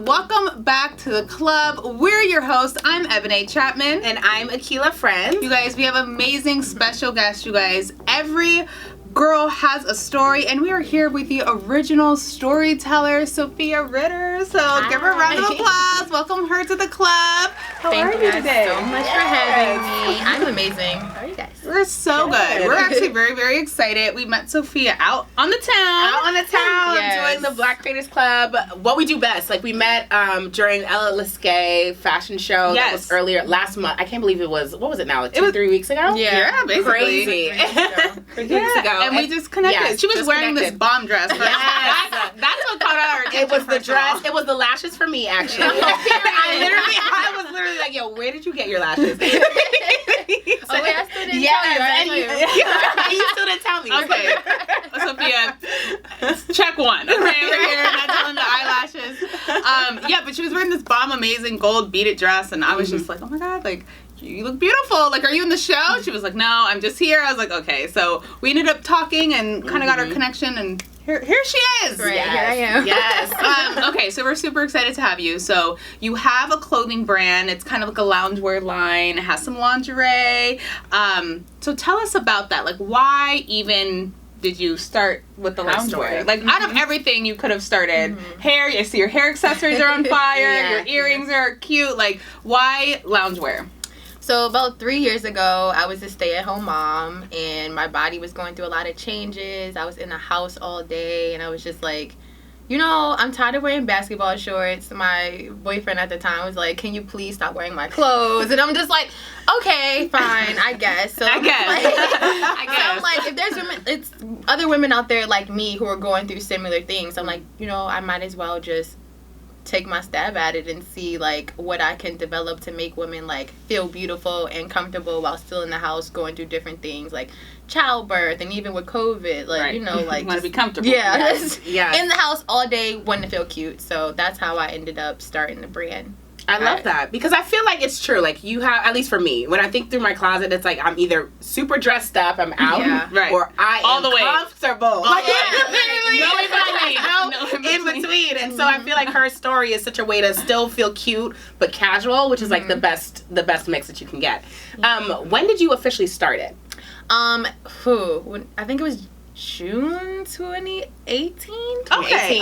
welcome back to the club. We're your hosts. I'm Ebony Chapman. And I'm Akila Friend. You guys, we have amazing special guests, you guys. Every girl has a story, and we are here with the original storyteller, Sophia Ritter. So give her a round of applause. Welcome her to the club. How are you today? Thank you so much for having me. I'm amazing. How are you guys? We're so good. We're actually very, very excited. We met Sophia out on the town. Doing the Black Creators Club. What we do best. Like, we met during Ella Lisquet fashion show. Yes. That was earlier last month. I can't believe it was, what was it now? Like 3 weeks ago? Yeah, basically. Crazy. 3 weeks ago. And we just connected. Yes, she was just wearing connected. this bomb dress. That's what caught our attention. It was the first of all. dress. It was the lashes for me, actually. I was literally like, yo, where did you get your lashes? Oh, wait, I still didn't tell you. You still didn't tell me. Okay. Sophia, check one. Okay, we're here. Not telling the eyelashes. Yeah, but she was wearing this bomb amazing gold beaded dress, and I was just like, oh my god, like, you look beautiful. Like, are you in the show? She was like, no, I'm just here. I was like, okay. So we ended up talking and kind of got our connection, and here she is. Right, here I am. Yes. Okay, so we're super excited to have you. So you have a clothing brand. It's kind of like a loungewear line. It has some lingerie. So tell us about that. Like, why even did you start with the loungewear? Like, out of everything you could have started, hair, I see your hair accessories are on fire, your earrings are cute. Like, why loungewear? So about 3 years ago, I was a stay-at-home mom, and my body was going through a lot of changes. I was in the house all day, and I was just like, you know, I'm tired of wearing basketball shorts. My boyfriend at the time was like, can you please stop wearing my clothes? And I'm just like, okay, fine, I guess. So I guess. So I'm like, if there's women, it's other women out there like me who are going through similar things. I'm like, you know, I might as well just take my stab at it and see like what I can develop to make women like feel beautiful and comfortable while still in the house going through different things like childbirth and even with COVID, like you know, like want to be comfortable. Yeah, Yes. in the house all day, wanting to feel cute. So that's how I ended up starting the brand. I love that because I feel like it's true. Like, you have, at least for me, when I think through my closet, it's like I'm either super dressed up, I'm out, or I am comfortable. In between. And so I feel like HerStory is such a way to still feel cute but casual, which is like the best mix that you can get. When did you officially start it? I think it was June 2018. Okay. I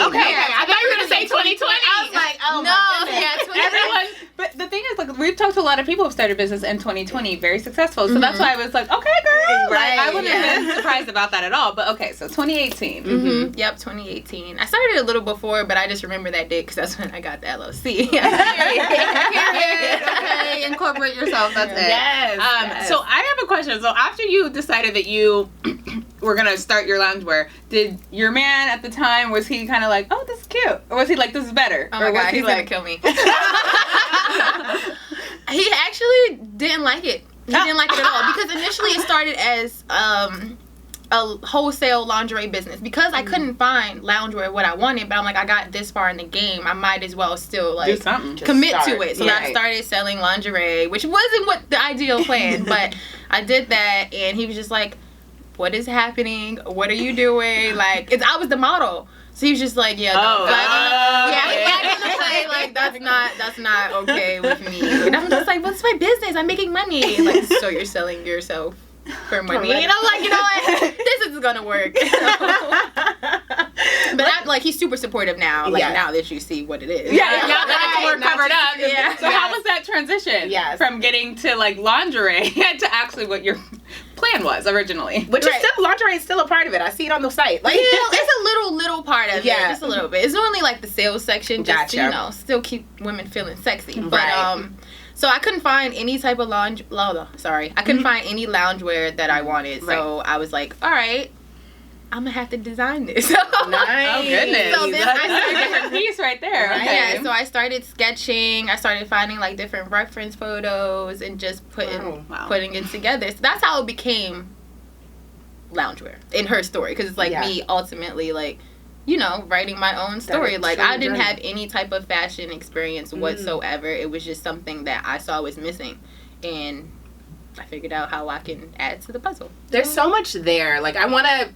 thought you were gonna say 2020. I was like, oh no, my goodness. yeah, 2020. But the thing is, like, we've talked to a lot of people who started business in 2020, very successful. So that's why I was like, okay, girl. Right, I wouldn't have been surprised about that at all. But okay, so 2018. Yep, 2018. I started a little before, but I just remember that date because that's when I got the LLC. Okay, incorporate yourself. That's it. Yes. So I have a question. So after you decided that you were gonna start your loungewear, did your man at the time, was he kind of like, oh, this is cute, or was he like, this is better? Oh my god, he's gonna kill me. He actually didn't like it. He didn't like it at all because initially it started as a wholesale lingerie business because I couldn't find loungewear what I wanted, but I'm like, I got this far in the game, I might as well still like do something, commit to it. So I started selling lingerie, which wasn't what the ideal plan, but I did that, and he was just like, what is happening? What are you doing? Like, I was the model. So he was just like, yeah, no, like that's not okay with me. And I'm just like, well, it's my business. I'm making money. And like, so you're selling yourself for money. And I'm like, you know what? This is gonna work. But I'm like, he's super supportive now. Like now that you see what it is. Now that we're covered up. Yeah. So how was that transition? From getting to like lingerie to actually what your plan was originally? Which is still, lingerie is still a part of it. I see it on the site. Like, it's a little part of it. Just a little bit. It's only like the sales section, just to, you know, still keep women feeling sexy. But so I couldn't find any type of I couldn't find any loungewear that I wanted. So I was like, all right, I'm gonna have to design this. Nice. Oh goodness. So then I started a different piece right there. Right? Okay. Yeah. So I started sketching. I started finding like different reference photos and just putting it together. So that's how it became loungewear in HerStory, because it's like me ultimately like, you know, writing my own story. Like, I didn't have any type of fashion experience whatsoever. It was just something that I saw was missing, and I figured out how I can add to the puzzle. There's so much there. Like, I want to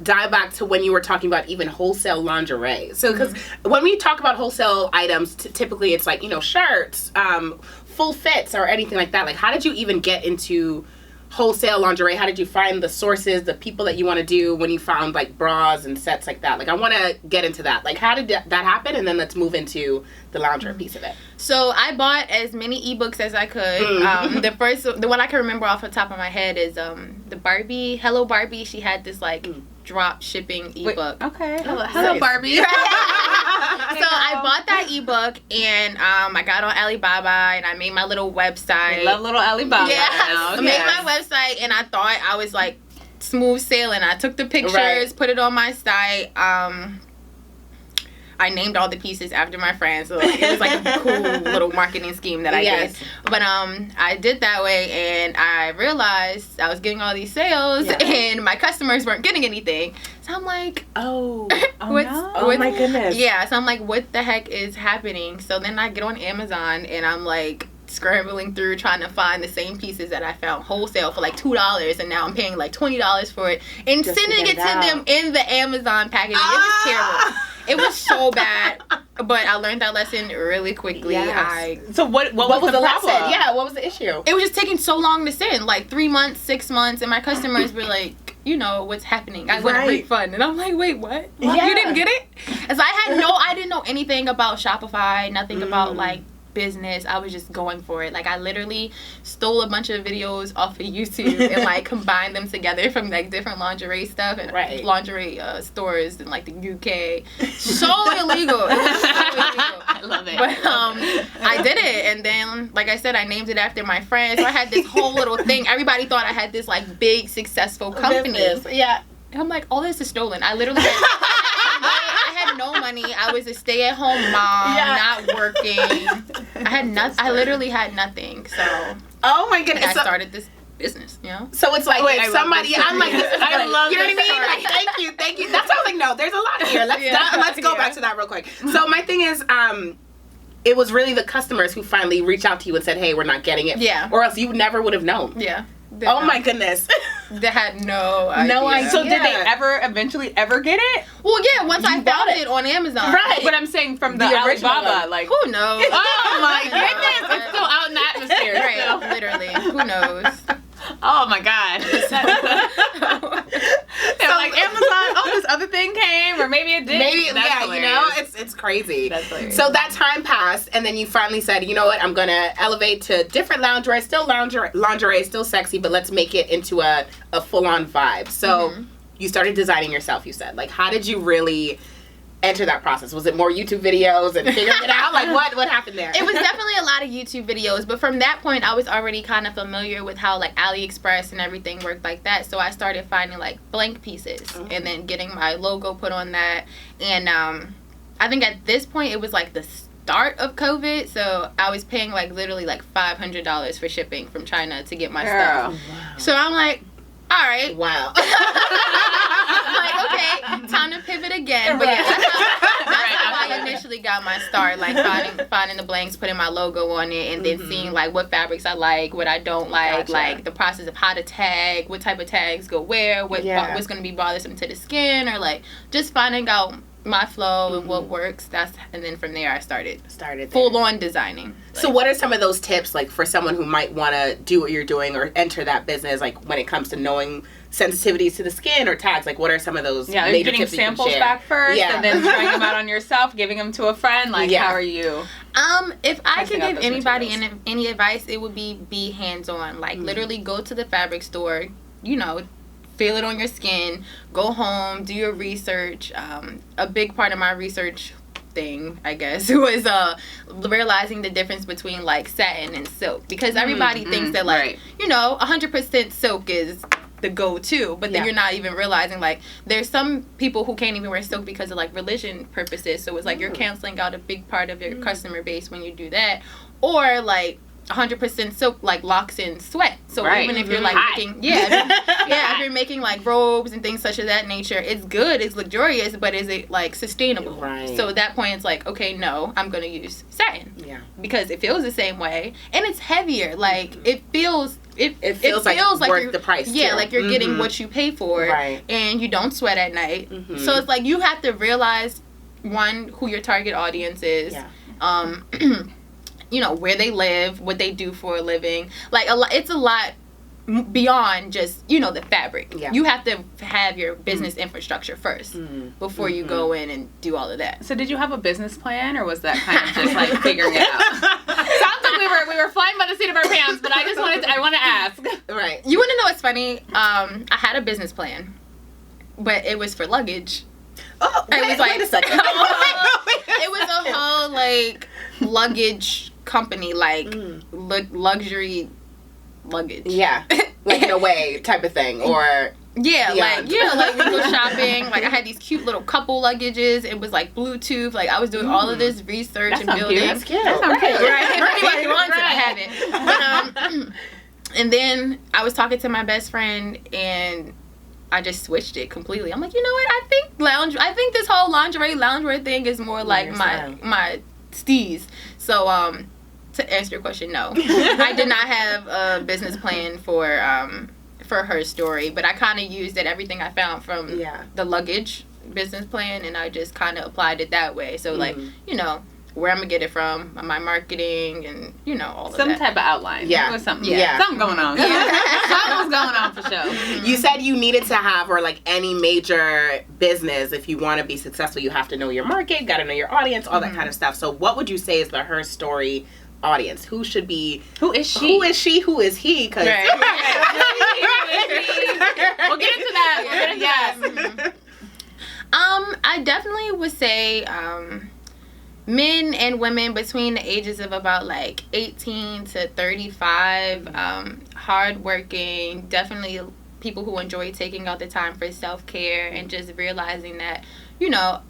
dive back to when you were talking about even wholesale lingerie. So, because when we talk about wholesale items, typically it's like, you know, shirts, full fits or anything like that. Like, how did you even get into wholesale lingerie? How did you find the sources, the people that you want to do when you found like bras and sets like that? Like, I want to get into that. Like, how did that happen? And then let's move into the lingerie piece of it. So I bought as many ebooks as I could. The one I can remember off the top of my head is the Barbie, Hello Barbie. She had this like drop shipping ebook. Okay. Hello Barbie. So I bought that ebook and I got on Alibaba and I made my little website. I love little Alibaba. Yeah, I made my website and I thought I was like smooth sailing. I took the pictures, put it on my site. I named all the pieces after my friends, so it was like a cool little marketing scheme that I did. But I did that way, and I realized I was getting all these sales, and my customers weren't getting anything. So I'm like, oh my goodness. Yeah, so I'm like, what the heck is happening? So then I get on Amazon, and I'm like scrambling through trying to find the same pieces that I found wholesale for like $2, and now I'm paying like $20 for it and just sending it to them in the Amazon packaging. It was terrible. It was so bad, but I learned that lesson really quickly. So what was the lesson? problem? Yeah, what was the issue? It was just taking so long to send, like 3 months, 6 months, and my customers were like, you know, what's happening? I want a refund. And I'm like, wait, what? Yeah. You didn't get it? As I didn't know anything about Shopify, nothing about like business. I was just going for it. Like, I literally stole a bunch of videos off of YouTube and like combined them together from like different lingerie stuff and lingerie stores in like the UK. So illegal. It was so illegal. I love it. But I did it, and then like I said, I named it after my friends. So I had this whole little thing. Everybody thought I had this like big successful company. Yeah. And I'm like, all this is stolen. I literally had no money. I was a stay-at-home mom, not working. I literally had nothing. So oh my goodness, I started this business, you know. So it's like if somebody, I'm like, I love, you know what I mean? Like, thank you. That's how I was like, no, there's a lot here. Let's go back to that real quick. So my thing is, it was really the customers who finally reached out to you and said, hey, we're not getting it. Yeah. Or else you never would have known. Yeah. Oh my goodness. They had no idea. No idea. So did they eventually get it? Well, yeah, once I found it on Amazon. Right. But I'm saying from the original Alibaba, like, who knows? Oh my goodness. It's still out in the atmosphere. Right, literally. Who knows? Oh my God. So like Amazon, this other thing came, or maybe it didn't. Maybe, you know, it's crazy. That's hilarious. So that time passed, and then you finally said, you know what, I'm gonna elevate to different lingerie, still lingerie, still sexy, but let's make it into a full-on vibe. So you started designing yourself, you said. Like, how did you really enter that process? Was it more YouTube videos and figuring it out? Like, what happened there? It was definitely a lot of YouTube videos, but from that point, I was already kind of familiar with how, like, AliExpress and everything worked like that, so I started finding, like, blank pieces and then getting my logo put on that, and I think at this point, it was, like, the start of COVID, so I was paying, like, literally, like, $500 for shipping from China to get my stuff. Wow. So I'm like, all right. Wow. Like, okay, time to pivot again. But yeah, that's how I initially got my start, like finding the blanks, putting my logo on it, and then seeing like what fabrics I like, what I don't like, like the process of how to tag, what type of tags go where, what's going to be bothersome to the skin, or like just finding out my flow and what works. And then from there I started full on designing. So what are some of those tips, like, for someone who might want to do what you're doing or enter that business, like when it comes to knowing sensitivities to the skin or tags? Like, what are some of those major getting tips samples back first, and then trying them out on yourself, giving them to a friend? Like, how are you? If I could give anybody any advice, it would be hands-on. Like, literally go to the fabric store, you know, feel it on your skin, go home, do your research. A big part of my research thing, I guess, was realizing the difference between like satin and silk, because everybody thinks that like you know 100% silk is the go-to, but then you're not even realizing like there's some people who can't even wear silk because of like religion purposes, so it's like you're canceling out a big part of your customer base when you do that. Or like 100% silk like locks in sweat, so even if you're like making if you're making like robes and things such of that nature, it's good, it's luxurious, but is it like sustainable? So at that point it's like, okay, no, I'm gonna use satin because it feels the same way and it's heavier. Like it feels it feels like worth the price. Yeah, too. like you're getting what you pay for, right? And you don't sweat at night. So it's like you have to realize, one, who your target audience is. Yeah. You know, where they live, what they do for a living. Like it's a lot beyond just, you know, the fabric. Yeah. You have to have your business infrastructure first before you go in and do all of that. So did you have a business plan, or was that kind of just like figuring it out? Sounds like we were flying by the seat of our pants, but I want to ask. Right. You want to know what's funny? I had a business plan, but it was for luggage. Oh, wait a second. It was a whole like luggage company, like luxury luggage. Yeah. Like in a way type of thing, or yeah, beyond. Like we go shopping. Like I had these cute little couple luggages. It was like Bluetooth. Like I was doing all of this research and building. That's cute. Right. Everybody wants it. I have it. But, and then I was talking to my best friend, and I just switched it completely. I'm like, you know what? I think this whole loungewear thing is more like my steez. So to answer your question, no. I did not have a business plan for HerStory, but I kind of used everything I found from the luggage business plan, and I just kind of applied it that way. So like, you know, where I'm gonna get it from, my marketing, and you know, all of that. Some type of outline. Yeah. There was something. Yeah. Something going on. Something was going on for sure. You said you needed to have, or like any major business, if you want to be successful, you have to know your market, got to know your audience, all that kind of stuff. So what would you say is the HerStory audience? Who is she? Who is he? Because we'll get into that. Yes. I definitely would say men and women between the ages of about like 18 to 35, hardworking, definitely people who enjoy taking out the time for self-care and just realizing that, you know,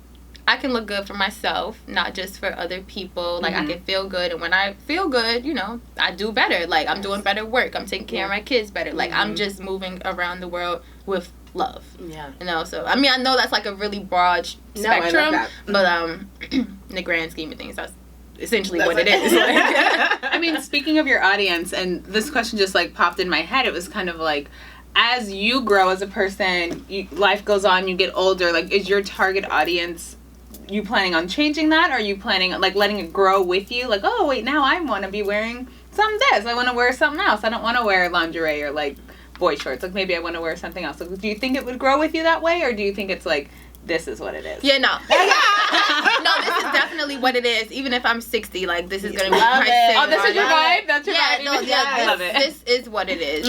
I can look good for myself, not just for other people. Like, I can feel good. And when I feel good, you know, I do better. Like, I'm doing better work. I'm taking care of my kids better. Like, I'm just moving around the world with love. Yeah. You know, so, I mean, I know that's like a really broad spectrum. But in the grand scheme of things, that's essentially what it is. I mean, speaking of your audience, and this question just like popped in my head, it was kind of like, as you grow as a person, life goes on, you get older, like, is your target audience, you planning on changing that, or are you planning on like letting it grow with you? Like, oh wait, now I want to be wearing I want to wear something else. I don't want to wear lingerie or like boy shorts. Like maybe I want to wear something else. Like, do you think it would grow with you that way, or do you think it's like, this is what it is? Yeah, no. No, this is definitely what it is. Even if I'm 60, like, this is going to be my thing. Oh, this is your vibe? That's your vibe? No, I love it. This is what it is.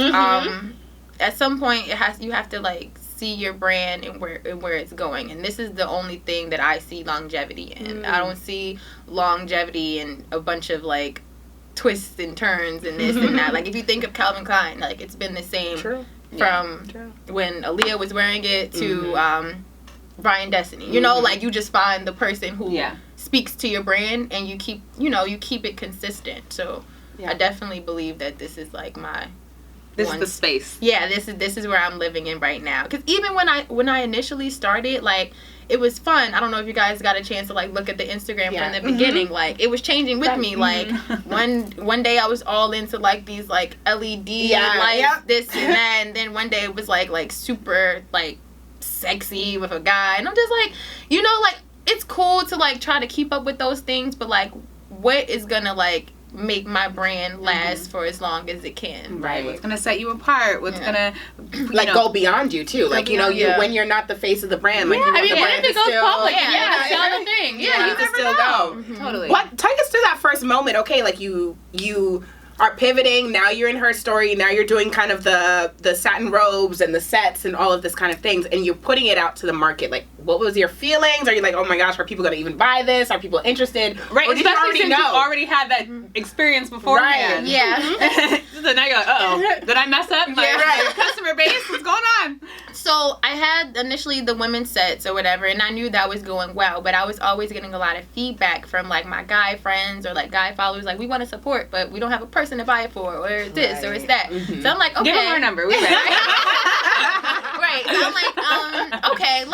At some point, you have to like see your brand and where it's going, and this is the only thing that I see longevity in. I don't see longevity in a bunch of like twists and turns and this and that. Like, if you think of Calvin Klein, like, it's been the same from when Aaliyah was wearing it to Brian Destiny. You know, like, you just find the person who speaks to your brand, and you keep it consistent. So I definitely believe that this is like my This is the space. Yeah, this is where I'm living in right now. Because even when I initially started, like, it was fun. I don't know if you guys got a chance to like look at the Instagram from the beginning. Like, it was changing with me. Like, one day I was all into like these like LED lights, this and that, and then one day it was like super like sexy with a guy, and I'm just like, you know, like, it's cool to like try to keep up with those things, but like, what is gonna like make my brand last for as long as it can. Right. What's gonna set you apart? What's gonna go beyond you too? Like, you know, when you're not the face of the brand, like, you want the brand to goes public. Sell the thing. Yeah, you never know. Totally. What? Take us to that first moment. Okay, like you are pivoting. Now you're in HerStory. Now you're doing kind of the satin robes and the sets and all of this kind of things, and you're putting it out to the market. Like, what was your feelings? Are you like, oh my gosh, are people gonna even buy this? Are people interested? Right. Or did you already know? You already had that experience beforehand. Right. Yeah. So now you're like, uh-oh, did I mess up my customer base? What's going on? So I had initially the women's sets or whatever, and I knew that was going well, but I was always getting a lot of feedback from like my guy friends or like guy followers, like, we want to support, but we don't have a person to buy it for, or it's this or it's that. So I'm like, okay, give them our number. We ready. Right. So I'm like, okay,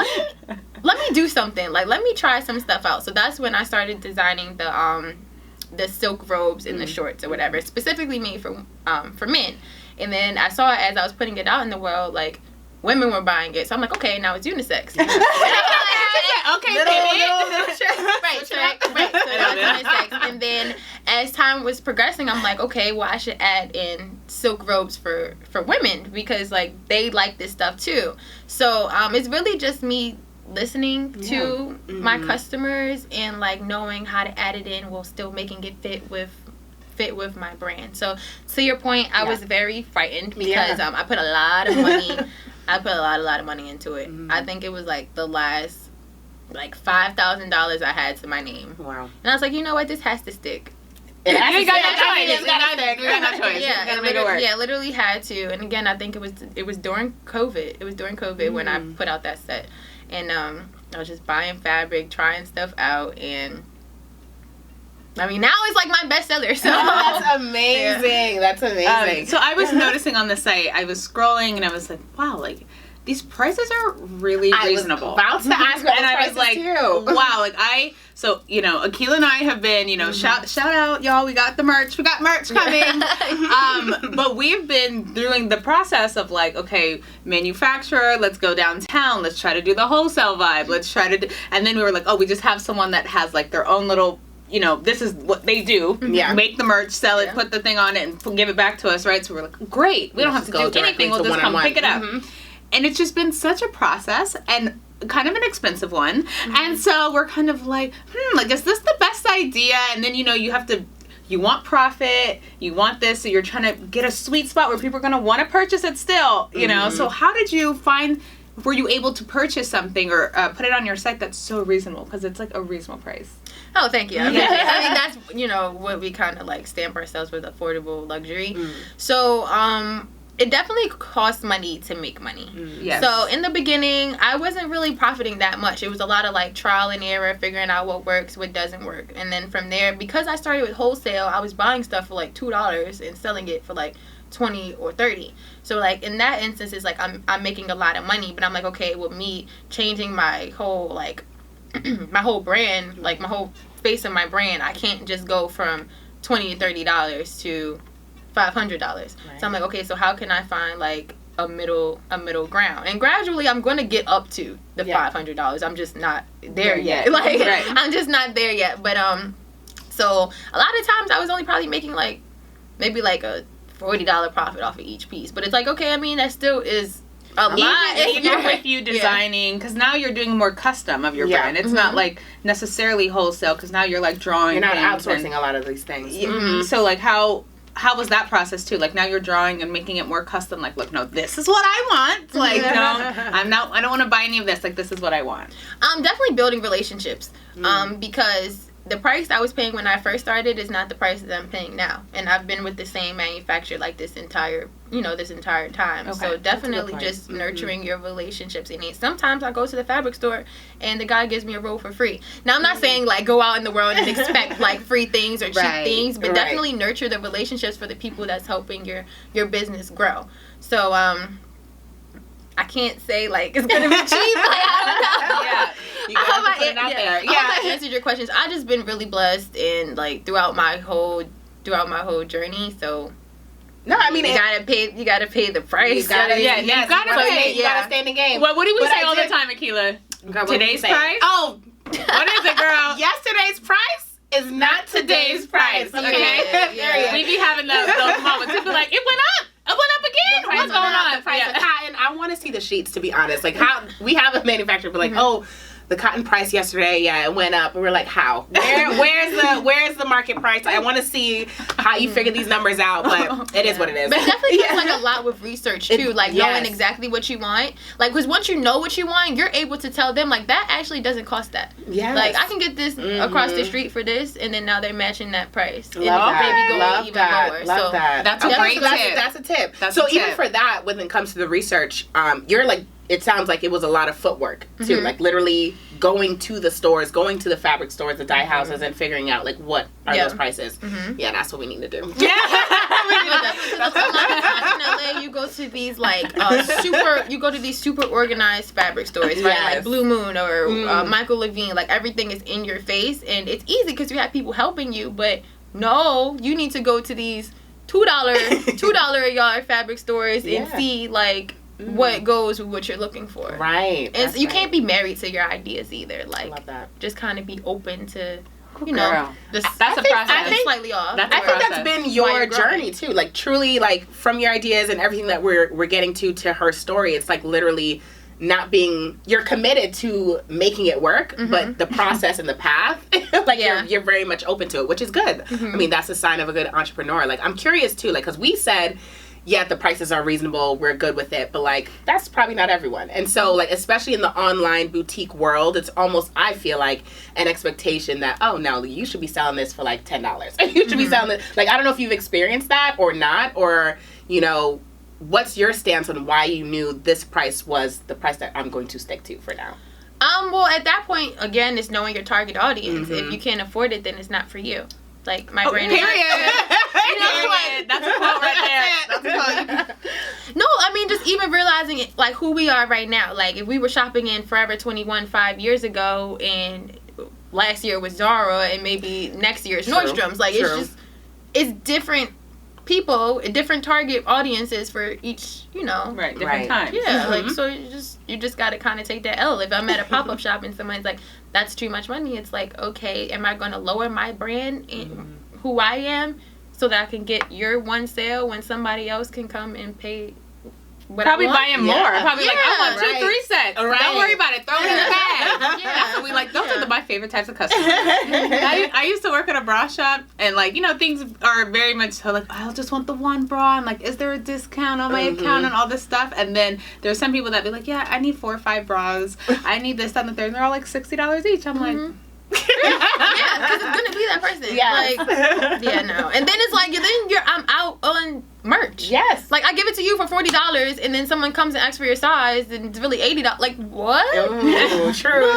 let me do something. Like, let me try some stuff out. So that's when I started designing the silk robes and the shorts or whatever, specifically made for men. And then I saw it as I was putting it out in the world, like, women were buying it. So I'm like, okay, now it's unisex. Okay, right. So now it's unisex. And then as time was progressing, I'm like, okay, well, I should add in silk robes for women because, like, they like this stuff too. So it's really just me listening to my customers and, like, knowing how to add it in while still making it fit with my brand. So to your point, I was very frightened because I put a lot of money. I put a lot of money into it. I think it was like the last like $5,000 I had to my name. Wow. And I was like, you know what, this has to stick. You got no choice. Yeah, literally had to. And again, I think it was during COVID. It was during COVID when I put out that set. And I was just buying fabric, trying stuff out, and I mean, now it's like my bestseller. So that's amazing. That's amazing. So I was noticing on the site, I was scrolling and I was like, wow, like these prices are really reasonable. I was about to ask about and I was like, wow, like Akila and I have been, shout out, y'all, we got merch coming. But we've been doing the process of like, okay, manufacturer, let's go downtown, let's try to do the wholesale vibe, let's try to and then we were like, oh, we just have someone that has like their own little, this is what they do. Yeah. Make the merch, sell it, put the thing on it, and give it back to us, right? So we're like, great. We don't have to do anything. We'll just come pick it up. And it's just been such a process and kind of an expensive one. And so we're kind of like, like, is this the best idea? And then, you want profit, you want this, so you're trying to get a sweet spot where people are going to want to purchase it still, So how did you were you able to purchase something or put it on your site that's so reasonable? Because it's like a reasonable price. Oh, thank you. I mean, that's, what we kind of like stamp ourselves with, affordable luxury. So, it definitely costs money to make money. Yes. So in the beginning, I wasn't really profiting that much. It was a lot of like trial and error, figuring out what works, what doesn't work. And then from there, because I started with wholesale, I was buying stuff for like $2 and selling it for like 20 or 30. So like in that instance, it's like I'm making a lot of money, but I'm like, okay, with me changing my whole like my whole brand, like my whole face of my brand, I can't just go from $20 to $30 to $500. Right. So I'm like, okay, so how can I find like a middle ground? And gradually I'm going to get up to the $500. I'm just not there yet. Like I'm just not there yet. But so a lot of times I was only probably making like maybe like a $40 profit off of each piece. But it's like, okay, I mean, that still is a lot. Even with you designing, because now you're doing more custom of your brand. It's not like necessarily wholesale, because now you're like drawing. You're not outsourcing a lot of these things. So like how was that process too? Like now you're drawing and making it more custom. Like, look, no, this is what I want. Like, I don't want to buy any of this. Like, this is what I want. Definitely building relationships. Because the price I was paying when I first started is not the price that I'm paying now. And I've been with the same manufacturer like this entire time. Okay. So definitely just nurturing your relationships. And sometimes I go to the fabric store and the guy gives me a roll for free. Now I'm not saying like go out in the world and expect like free things or cheap things, but definitely nurture the relationships for the people that's helping your business grow. So I can't say like it's gonna be cheap. Like I don't know. You gotta put it out there. I hope I answered your questions. I just been really blessed and like throughout my whole journey. So no, I mean you gotta pay the price. You gotta stay in the game. Well, what do we say all the time, Akila? Today's price? Oh, what is it, girl? Yesterday's price is not today's price. Okay, we be having those moments. People like it went up. It went up again. What's going on? The price of cotton. I want to see the sheets, to be honest. Like how we have a manufacturer be like, oh, the cotton price yesterday, it went up. And we're like, how? Where's the market price? I want to see how you figure these numbers out, but it is what it is. But it definitely comes like a lot with research too, like knowing exactly what you want. Like, because once you know what you want, you're able to tell them like that actually doesn't cost that. Yeah. Like I can get this across the street for this, and then now they're matching that price. And Love lower. that. That's a great tip. That's a tip. So even for that, when it comes to the research, you're like. It sounds like it was a lot of footwork too, like literally going to the stores, going to the fabric stores, the dye houses, and figuring out like what are those prices. Yeah, that's what we need to do. Yeah, in LA, you go to these like super organized fabric stores, right? Like Blue Moon or Michael Levine. Like everything is in your face, and it's easy because you have people helping you. But no, you need to go to these $2 a yard fabric stores and see like what goes with what you're looking for. Right. And you can't be married to your ideas either. Like, love that. Just kind of be open to, you know, that's a process. I think slightly off. I think that's been your journey too. Like truly, like from your ideas and everything that we're getting to HerStory. It's like literally not being, you're committed to making it work, but the process and the path, like you're very much open to it, which is good. I mean, that's a sign of a good entrepreneur. Like I'm curious too, like because we said, yeah, the prices are reasonable, we're good with it, but like that's probably not everyone. And so like especially in the online boutique world, it's almost, I feel like, an expectation that, oh no, you should be selling this for like $10. You should be selling it, like I don't know if you've experienced that or not, or you know, what's your stance on why you knew this price was the price that I'm going to stick to for now? Well, at that point, again, it's knowing your target audience. If you can't afford it, then it's not for you. Like my brain is period. You know, like, that's a quote right there. That's a quote. No, I mean just even realizing it, like who we are right now. Like if we were shopping in Forever 21 5 years ago, and last year was Zara, and maybe next year is Nordstrom's. Like it's different people, different target audiences for each, you know, different times. Yeah, like so you just got to kind of take that L. If I'm at a pop-up shop and someone's like, that's too much money, it's like, okay, am I going to lower my brand and who I am so that I can get your one sale when somebody else can come and pay what probably I want? buying more. Probably like, I want 2-3 sets. Right. Don't worry about it. Throw it in the bag. That's what we like. Those are my favorite types of customers. I used to work at a bra shop, and like, you know, things are very much so like, I just want the one bra, and like, is there a discount on my account and all this stuff? And then there's some people that be like, yeah, I need 4 or 5 bras. I need this, that, and the third. And they're all like $60 each. I'm like, yeah, because it's gonna be that person. Like, yeah, no. And then it's like, I'm out on merch. Yes. Like I give it to you for $40, and then someone comes and asks for your size, and it's really $80. Like what? Ooh, true.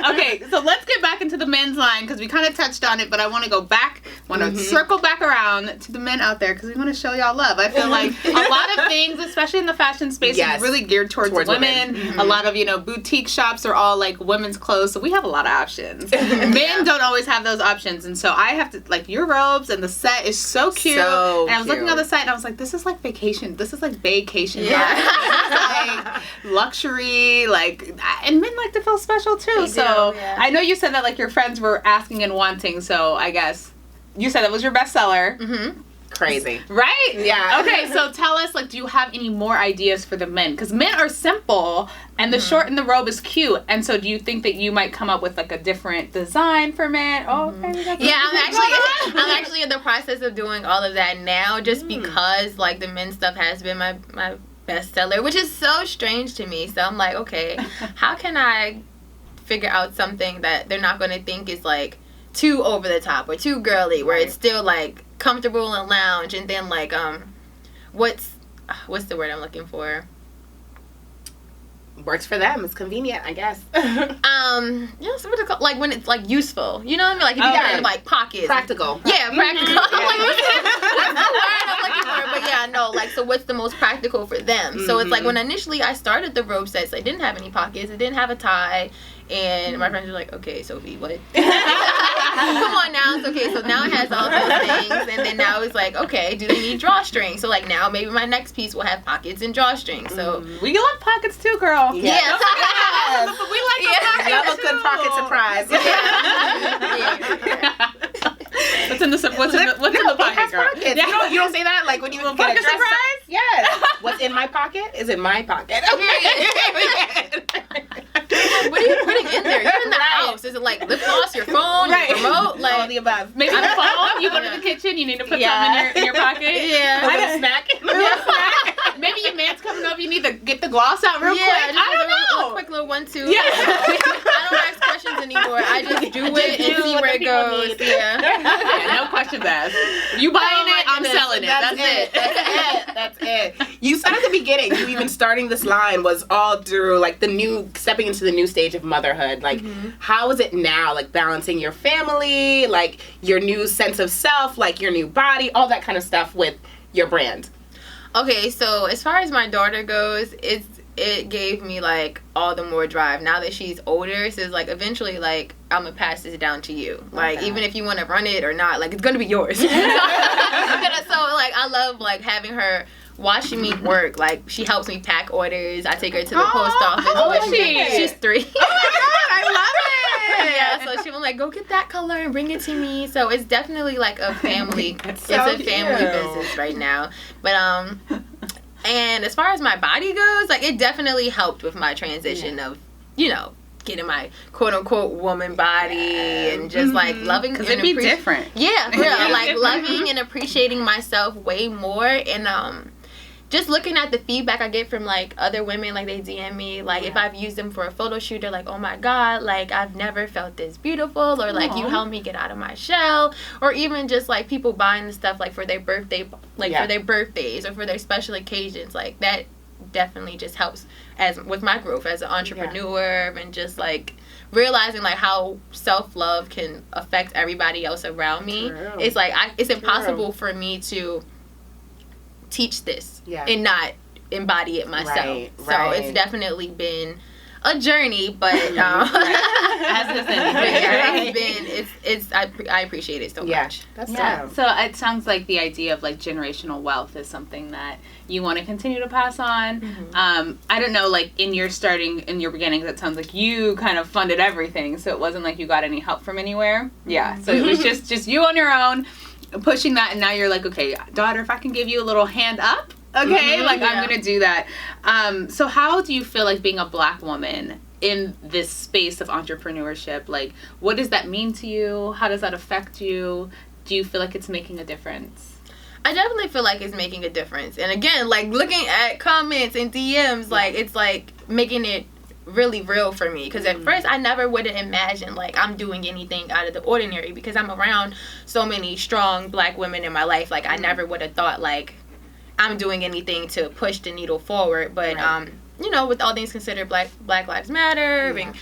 Okay, so let's get back into the men's line because we kind of touched on it, but I want to go back. Want to circle back around to the men out there because we want to show y'all love. I feel like a lot of things, especially in the fashion space, is really geared towards women. A lot of, you know, boutique shops are all like women's clothes, so we have a lot of options. Men don't always have those options, and so I have to, like, your robes and the set is so cute. And I was looking on the site and I was like, this is like vacation. This is like vacation. Like luxury, like, and men like to feel special too. I know you said that like your friends were asking and wanting, so I guess you said that was your bestseller. Crazy. Right? Yeah. Okay, so tell us, like, do you have any more ideas for the men? Because men are simple, and the short and the robe is cute. And so do you think that you might come up with, like, a different design for men? Oh, okay. Yeah, I'm actually in the process of doing all of that now, just because, like, the men's stuff has been my bestseller, which is so strange to me. So I'm like, okay, how can I figure out something that they're not going to think is, like, too over the top or too girly, where it's still, like, comfortable and lounge, and then like what's the word I'm looking for? Works for them. It's convenient, I guess. Yes, what it called? Like when it's like useful, you know what I mean? Like if you got like pockets, practical. Yeah, practical. I'm like, that's the word I'm looking for. But yeah, no, like so what's the most practical for them? So it's like when initially I started the robe sets, I didn't have any pockets, it didn't have a tie. And my friends were like, okay, Sophie, what? Come on now. It's okay. So now it has all those things. And then now it's like, okay, do they need drawstrings? So like now maybe my next piece will have pockets and drawstrings. So we love pockets too, girl. Yeah. We like pockets. Love a good pocket surprise. What's in the pocket, girl? Yeah. You don't say that like when you get a dress surprise? Yes. What's in my pocket is in my pocket. What are you putting in there? You're in the house. Is it like lip gloss, your phone, your remote? Like all the above. Maybe the phone. You go to the kitchen. You need to put something in your pocket. Yeah. I got a snack. Maybe your man's coming over. You need to get the gloss out real quick. I don't know. A quick little 1-2. Yeah. I don't ask questions anymore. I just do it and see where it goes. Yeah. No questions asked. You buying it? I'm selling it. That's it. You said at the beginning, you even starting this line was all through like stepping into the new stage of motherhood. Like, how is it now? Like balancing your family, like your new sense of self, like your new body, all that kind of stuff with your brand. Okay, so as far as my daughter goes, it gave me like all the more drive now that she's older. So it's like eventually like I'm gonna pass this down to you. Like, even if you want to run it or not, like, it's gonna be yours. So, like, I love, like, having her watching me work. Like, she helps me pack orders. I take her to the post office. How old is she? She's 3. Oh my God, I love it. Yeah, so she was like, go get that color and bring it to me. So it's definitely like a family. It's a family business right now. But and as far as my body goes, like, it definitely helped with my transition of, you know, getting my quote unquote woman body and just like loving, because it'd be different. Yeah, real, like loving and appreciating myself way more. And just looking at the feedback I get from like other women, like they DM me, like if I've used them for a photo shoot, they're like, oh my God, like I've never felt this beautiful, or like you helped me get out of my shell, or even just like people buying the stuff like for their birthday, like for their birthdays or for their special occasions. Like that definitely just helps as with my growth as an entrepreneur and just like realizing like how self-love can affect everybody else around me. It's like it's impossible for me to teach this and not embody it myself. So it's definitely been a journey, but as is anything. I appreciate it so much. So it sounds like the idea of like generational wealth is something that you want to continue to pass on. I don't know, like in your beginnings, it sounds like you kind of funded everything, so it wasn't like you got any help from anywhere. So it was just you on your own pushing that, and now you're like, okay, daughter, if I can give you a little hand up, okay, I'm gonna do that. So how do you feel like being a Black woman in this space of entrepreneurship? Like, what does that mean to you? How does that affect you? Do you feel like it's making a difference? I definitely feel like it's making a difference. And again, like looking at comments and DMs, like it's like making it really real for me, because at first I never would have imagined like I'm doing anything out of the ordinary, because I'm around so many strong Black women in my life. Like I never would have thought like I'm doing anything to push the needle forward. But you know, with all things considered, Black Lives Matter and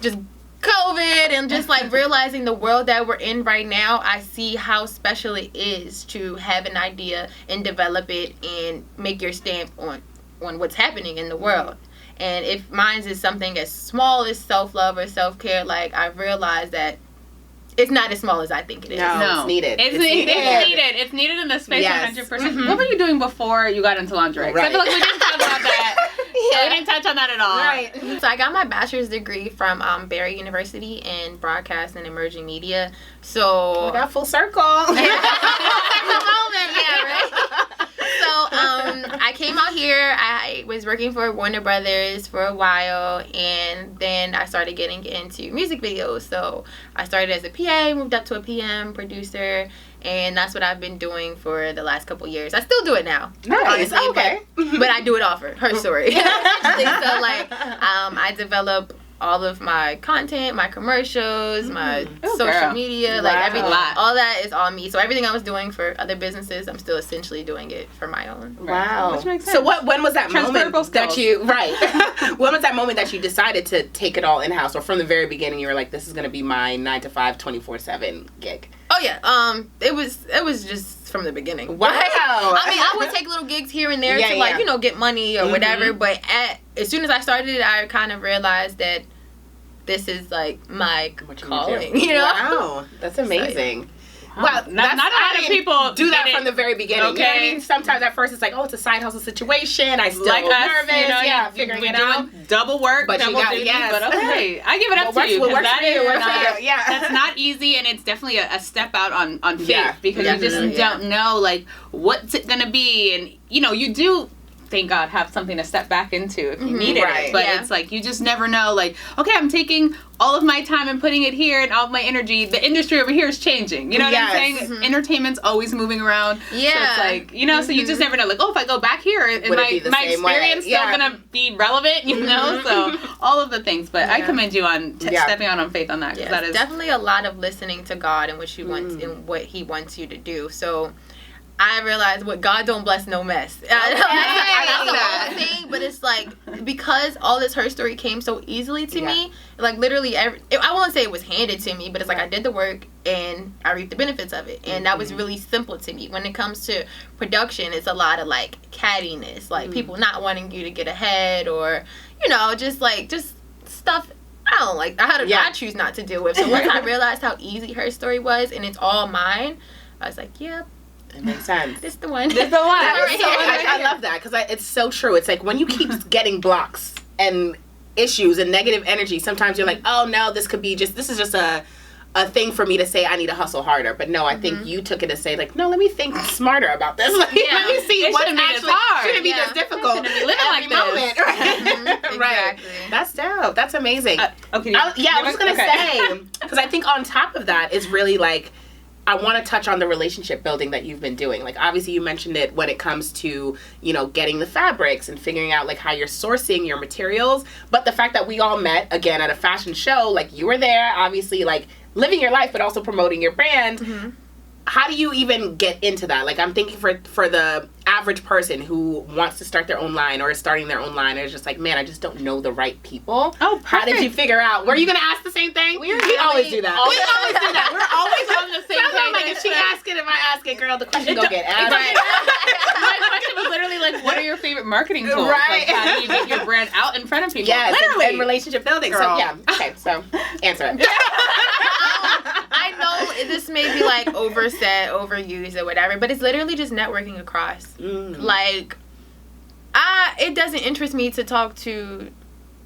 just COVID and just like realizing the world that we're in right now, I see how special it is to have an idea and develop it and make your stamp on what's happening in the world. And if mine is something as small as self-love or self-care, like I've realized that it's not as small as I think it is. No. It's needed. It's needed. It's needed in this space 100%. What were you doing before you got into lingerie? I feel like we didn't talk about that. We didn't touch on that at all. So I got my bachelor's degree from Barry University in broadcast and emerging media. So we got full circle. So I came out here. I was working for Warner Brothers for a while, and then I started getting into music videos. So I started as a PA, moved up to a PM, producer, and that's what I've been doing for the last couple years. I still do it now. Nice. Honestly, Okay. But I do it all for HerStory. So like I develop all of my content, my commercials, my social media, like everything, all that is on me. So everything I was doing for other businesses, I'm still essentially doing it for my own. Wow. Which makes sense. So when was that moment that you when was that moment that you decided to take it all in house, or from the very beginning you were like, this is going to be my 9 to 5 24/7 gig? Oh yeah, it was just from the beginning. Wow. I mean, I would take little gigs here and there to like, you know, get money or whatever, but as soon as I started it, I kind of realized that this is like my calling, you know? Wow, that's amazing. Wow, not a lot of people do that from the very beginning. Okay. You know what I mean? Sometimes at first it's like, oh, it's a side hustle situation. I still like nervous. You know, figuring it out. Double work, but double duty. But okay, I give it up to you. That's not easy, and it's definitely a step out on faith, because you just don't know like what's it gonna be, and you know you do. Thank God, have something to step back into if you needed it. But it's like, you just never know, like, okay, I'm taking all of my time and putting it here and all of my energy. The industry over here is changing. You know what I'm saying? Entertainment's always moving around. So it's like, you know, so you just never know. Like, oh, if I go back here, is my experience still going to be relevant? You know? So all of the things. But I commend you on stepping out on faith on that. Yeah, that is definitely a lot of listening to God and what He wants and what He wants you to do. So I realized what God don't bless no mess. That's the whole thing, but it's like, because all this HerStory came so easily to me, like literally I won't say it was handed to me, but it's like I did the work and I reaped the benefits of it. And that was really simple to me. When it comes to production, it's a lot of like cattiness, like people not wanting you to get ahead, or, you know, just stuff. I choose not to deal with. So once I realized how easy HerStory was and it's all mine, I was like, yep. It makes sense. It's the one. It's the one. I love that because it's so true. It's like when you keep getting blocks and issues and negative energy, sometimes you're like, oh no, this is just a thing for me to say I need to hustle harder. But no, I think you took it to say like, no, let me think smarter about this. Let me see what actually shouldn't be this difficult. Shouldn't be living like moment. Exactly. Right. That's dope. That's amazing. Okay. I was just gonna say because I think on top of that is really like I want to touch on the relationship building that you've been doing. Like, obviously, you mentioned it when it comes to, you know, getting the fabrics and figuring out, like, how you're sourcing your materials. But the fact that we all met, again, at a fashion show, like, you were there, obviously, like, living your life, but also promoting your brand. Mm-hmm. How do you even get into that? Like, I'm thinking for the average person who wants to start their own line or is starting their own line and is just like, man, I just don't know the right people. Oh, perfect. How did you figure out? Were you going to ask the same thing? We always do that. We always do that. We're always on the same page. Like, if she asks it, if I ask it, girl, the question go get asked. Right. My question was literally like, what are your favorite marketing tools? Right. Like, how do you get your brand out in front of people? Yes, literally. and relationship building. Girl. So, yeah. Okay, so answer it. I know this may be like overused or whatever, but it's literally just networking across. Like, it doesn't interest me to talk to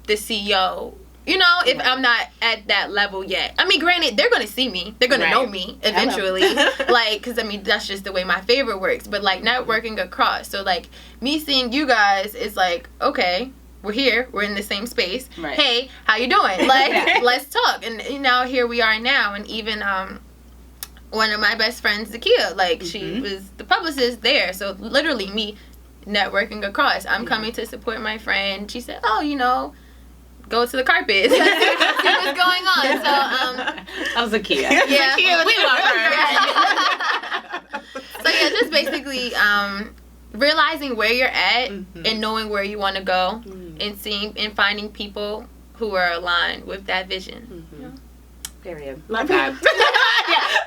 the CEO, you know, if I'm not at that level yet. I mean, granted, they're going to see me. They're going to know me eventually. Like, because, I mean, that's just the way my favorite works. But, like, networking across. So, like, me seeing you guys is like, okay, we're here. We're in the same space. Right. Hey, how you doing? Like, let's talk. And, you know, here we are now. And even one of my best friends, Zakia, like, she was the publicist there. So, literally, me networking across. I'm coming to support my friend. She said, oh, you know, go to the carpet. See what's going on. So, that was Zakia. Yeah. Zakia, we love her. So, yeah, just basically realizing where you're at and knowing where you want to go and seeing and finding people who are aligned with that vision. You know? Period. Love that.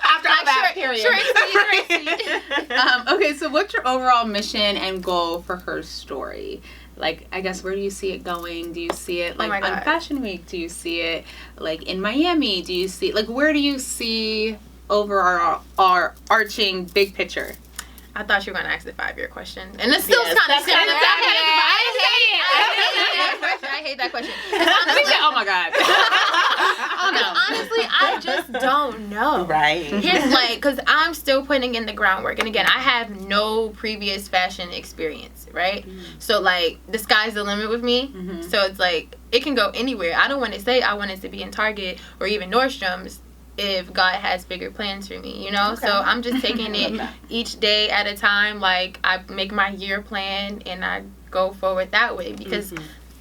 After all that, period. Okay, so what's your overall mission and goal for HerStory? Like, I guess, where do you see it going? Do you see it, like, on Fashion Week? Do you see it, like, in Miami? Do you see, like, where do you see over our arching big picture? I thought you were going to ask the 5-year question. And it's still kind of similar. I hate that question. Oh, my God. Honestly, I just don't know. Right. Here's like, because I'm still putting in the groundwork. And again, I have no previous fashion experience, right? So, like, the sky's the limit with me. So, it's like, it can go anywhere. I don't want to say I want it to be in Target or even Nordstrom's if God has bigger plans for me, you know? Okay. So, I'm just taking it each day at a time. Like, I make my year plan and I go forward that way because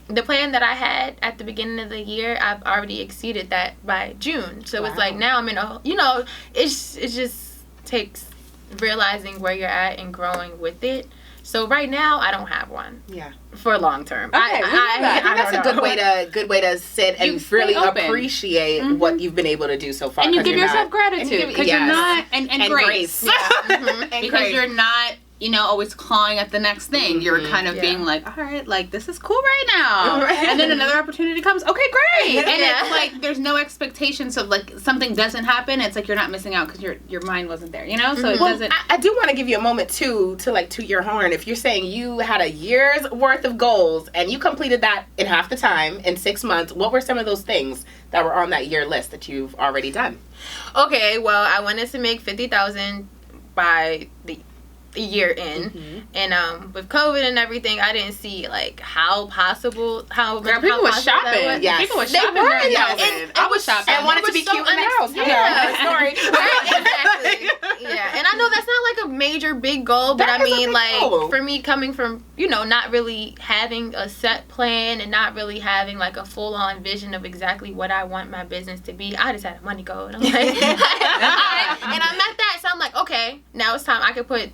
the plan that I had at the beginning of the year, I've already exceeded that by June. So it's like now I'm in a, you know, it just takes realizing where you're at and growing with it. So right now I don't have one. Yeah. For long term. Okay, I think that's a good way to sit and really appreciate what you've been able to do so far. And you give yourself gratitude because you're not and grace. Because you're not, you know, always clawing at the next thing. You're kind of being like, all right, like, this is cool right now. And then another opportunity comes. Okay, great. And it's like, there's no expectation. So, like, something doesn't happen. It's like you're not missing out because your mind wasn't there, you know? So it doesn't. I do want to give you a moment, too, to, like, toot your horn. If you're saying you had a year's worth of goals and you completed that in half the time, in 6 months, what were some of those things that were on that year list that you've already done? Okay, well, I wanted to make $50,000 by the year in, and with COVID and everything, I didn't see like how possible people were shopping. Yes. People were shopping. They were, and I was shopping and wanted to be cute in the house. Story. Exactly. Yeah, and I know that's not like a major big goal, but I mean, like for me coming from, you know, not really having a set plan and not really having like a full on vision of exactly what I want my business to be, I just had a money goal, and I'm like, and I'm at that, so I'm like, okay, now it's time I could put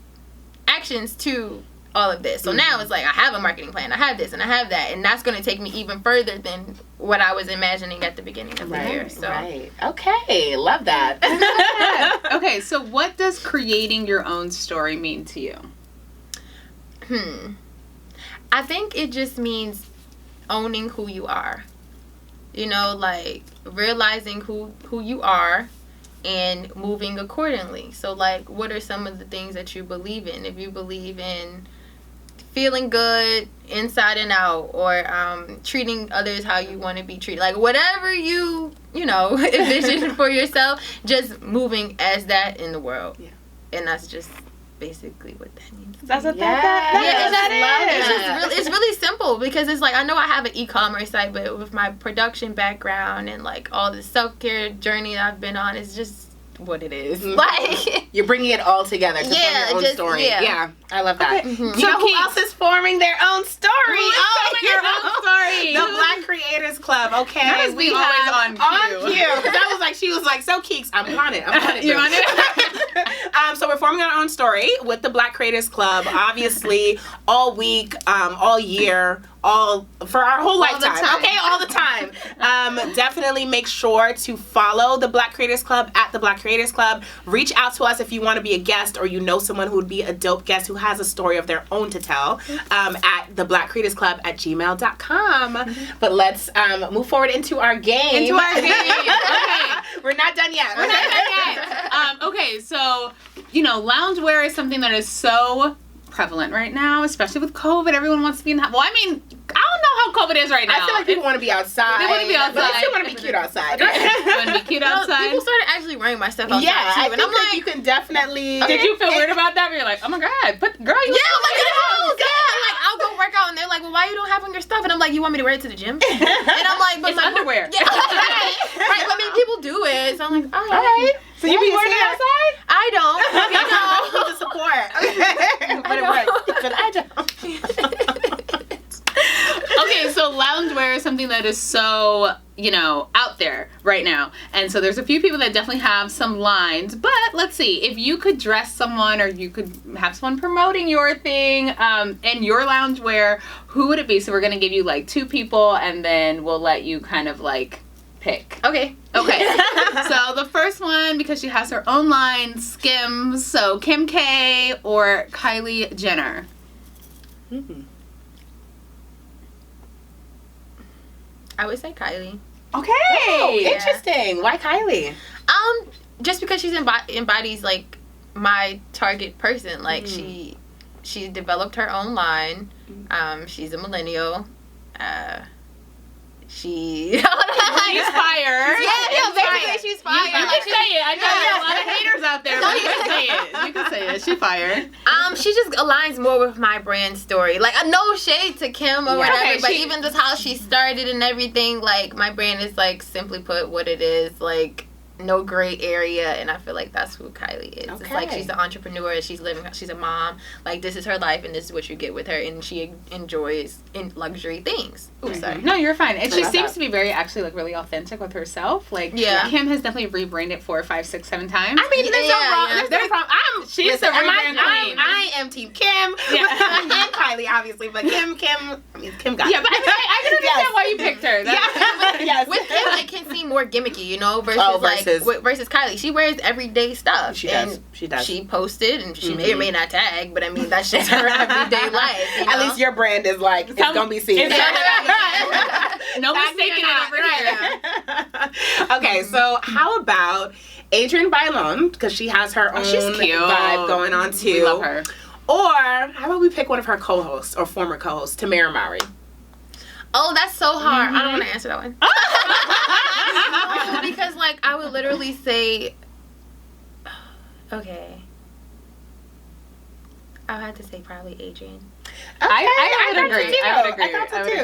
actions to all of this. So now it's like I have a marketing plan, I have this and I have that, and that's going to take me even further than what I was imagining at the beginning of the year. So okay, love that. Okay, so what does creating your own story mean to you? I think it just means owning who you are. You know, like realizing who you are and moving accordingly. So like, what are some of the things that you believe in? If you believe in feeling good inside and out, or treating others how you want to be treated, like whatever you know envision for yourself, just moving as that in the world. Yeah. And that's just basically what that means. That's what that is. It's really simple, because it's like, I know I have an e-commerce site, but with my production background and like all the self-care journey that I've been on, it's just what it is. Mm-hmm. Like, you're bringing it all together to form your own story. Yeah, I love that. Okay. Mm-hmm. You know who else is forming their own story? Your own story. The Black Creators Club. Okay, that is always on cue. That was like, she was like, so Keeks, I'm on it. You're on it. So we're forming our own story with the Black Creators Club. Obviously, all week, all year, for our whole lifetime. Okay, all the time. Definitely make sure to follow the Black Creators Club at the Black Creators Club. Reach out to us if you want to be a guest, or you know someone who would be a dope guest who has a story of their own to tell, at theblackcreatorsclub@gmail.com. But let's move forward into our game. Okay. We're not done yet. Okay, so, loungewear is something that is so prevalent right now, especially with COVID. Everyone wants to be in the... Well, I mean, I don't know how COVID is right now. I feel like people want to be outside. They want to be outside. But they still want to be cute outside. Want to be cute outside? People started actually wearing my stuff outside, too. And I'm like, you can definitely... Did you feel weird about that? Where you're like, oh my God, girl, you like, like, I'll go work out, and they're like, well, why you don't have on your stuff? And I'm like, you want me to wear it to the gym? And I'm like, but it's underwear. Yeah, right. I mean, people do it, so I'm like, all right. So you be wearing it outside? I don't. Need the support. But it works. But I don't. Okay, so loungewear is something that is so, out there right now. And so there's a few people that definitely have some lines. But let's see, if you could dress someone, or you could have someone promoting your thing, and your loungewear, who would it be? So we're going to give you like 2 people, and then we'll let you kind of like pick. Okay. So the first one, because she has her own line, Skims. So Kim K or Kylie Jenner. Mm-hmm. I would say Kylie. Okay. Oh, interesting. Why Kylie? Just because she's embodies like my target person. Like she developed her own line. She's a millennial. She's fire. Basically she's fire. You can say it. I know there's a lot of haters out there, but you can say it. She's fire. She just aligns more with my brand story. Like, no shade to Kim or whatever, but even just how she started and everything, like, my brand is, like, simply put what it is, like, no gray area, and I feel like that's who Kylie is. Okay. It's like she's an entrepreneur, she's a mom, like this is her life and this is what you get with her, and she enjoys in luxury things. Oops, sorry. No, you're fine. And she seems to be very, actually, like really authentic with herself. Like, Kim has definitely rebranded 4, 5, 6, 7 times. I mean, there's no wrong. She's the rebrand queen. I am Team Kim. And Kylie, obviously, but Kim got it. Yeah, but I can understand why you picked her. Yes. With Kim, it can seem more gimmicky, versus Kylie. She wears everyday stuff. She does. She posted, and she may or may not tag, but I mean, that's just her everyday life. At least your brand is like, it's going to be seen. No mistaking it over here. Okay, so how about Adrienne Bailon, because she has her own vibe going on too. We love her. Or how about we pick one of her co-hosts or former co-hosts, Tamara Mowry? Oh, that's so hard. I don't want to answer that one. Because, like, I would literally say, okay, I would have to say probably Adrienne. Okay, I would agree. I would agree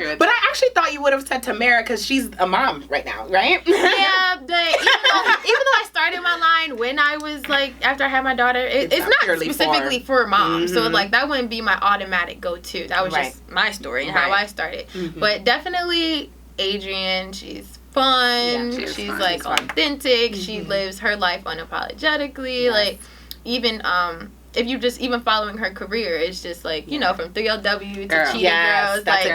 with but that. I actually thought you would have said Tamara because she's a mom right now, right? Yeah, but even though I started my line when I was like after I had my daughter, it's not specifically for mom. So like that wouldn't be my automatic go-to. That was just my story and how I started. But definitely Adrienne, she's fun. Yeah, she's like authentic. She lives her life unapologetically. Yes. Like even if you're just even following her career, it's just like, you know, from 3LW to Cheetah Girls. Like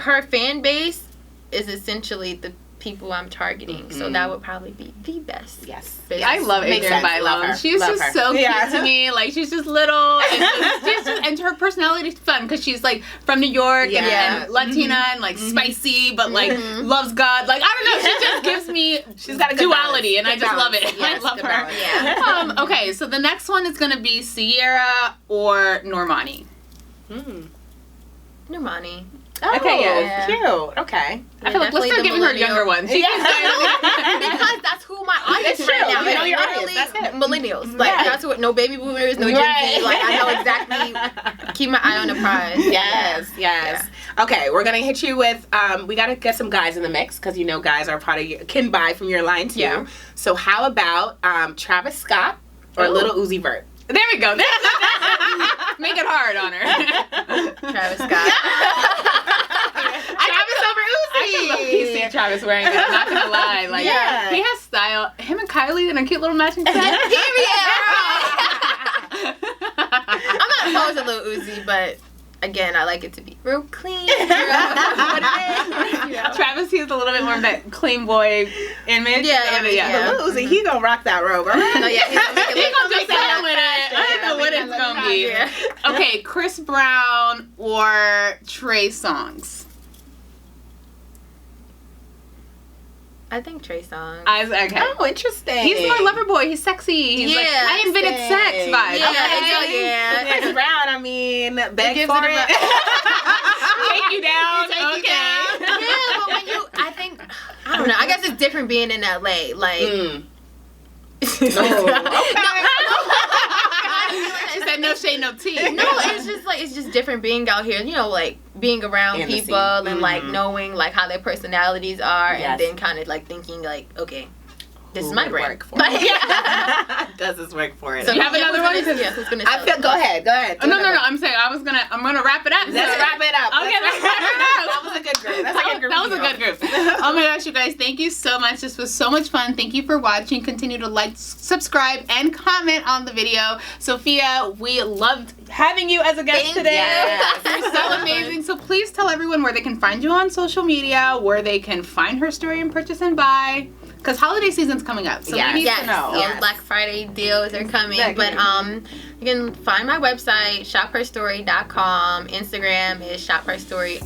her fan base is essentially people I'm targeting. So that would probably be the best. Yes. I love Adrienne Bailon. She's just so cute to me. Like, she's just little, and, and her personality's fun because she's like from New York and Latina and like spicy, but like loves God. Like, I don't know, she just gives me she's got a good duality, and I just love it. Yes, I love her. Yeah. Okay, so the next one is gonna be Sierra or Normani. Normani. Oh, okay, yeah. Cute. Okay. I feel like let's start giving her younger ones. Because that's who my audience is right now. You know your audience. That's it. Millennials. Like, that's what, no baby boomers, no Gen Z. Like, I know exactly. Keep my eye on the prize. Yes. Yeah. Okay, we're going to hit you with, we got to get some guys in the mix because you know guys are part of your, can buy from your line too. Yeah. So how about Travis Scott or Little Uzi Vert? There we go. Make it hard on her. Travis Scott. Travis over Uzi. I can low-key see Travis wearing it. I'm not gonna lie. Like, he has style. Him and Kylie in a cute little matching set. Period. I'm not opposed to Lil Uzi, but again, I like it to be real clean. Travis, he's a little bit more of that clean boy image. Yeah. Lil Uzi, he gonna rock that robe, right? No, yeah, he's gonna just sell with it. I don't know what it's gonna be. Yeah. Okay, Chris Brown or Trey Songz? I think Trey Songz. Okay. Oh, interesting. He's more lover boy. He's sexy. He's like, I invented sex vibes. Yeah. Chris Brown, I mean, beg for it. Take you down. Yeah, but when you, I don't know. I guess it's different being in LA. Like. She said no shade, no tea. No, it's just different being out here. You know, like being around people and like knowing like how their personalities are, and then kind of like thinking like, okay, this is my brand. Does this work for it? So you have another one? Yeah, who's gonna sell it? Go ahead. Oh, no. I'm saying I'm gonna wrap it up. Let's wrap it up. Okay, let's wrap it up. That was a good group. That was a good group. Oh my gosh, you guys, thank you so much. This was so much fun. Thank you for watching. Continue to like, subscribe, and comment on the video. Sophia, we loved having you as a guest today. Yes. You're so amazing. So please tell everyone where they can find you on social media, where they can find HerStory and purchase and buy. Because holiday season's coming up, so we need to know. Yes. Black Friday deals are coming. But you can find my website, shopherstory.com. Instagram is shopherstory_.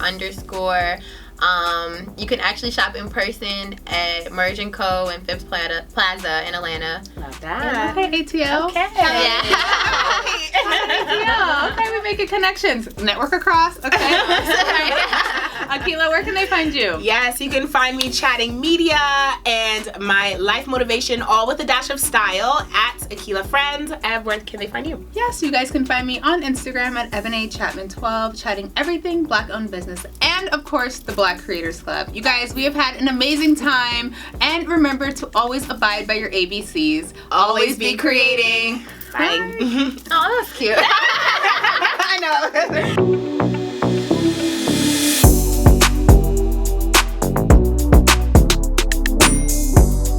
You can actually shop in person at Merge & Co. and Phipps Plaza in Atlanta. Love that. Okay, ATL. Okay. ATL. Okay, we're making connections. Network across. Okay. Akila, where can they find you? Yes, you can find me chatting media and my life motivation, all with a dash of style, at Akila Friend. Where can they find you? Yes, you guys can find me on Instagram at EvanAChapman12, chatting everything Black-owned business, and of course the Black Creators Club. You guys, we have had an amazing time, and remember to always abide by your ABCs. Always be creating. Bye. Oh, that's cute. I know.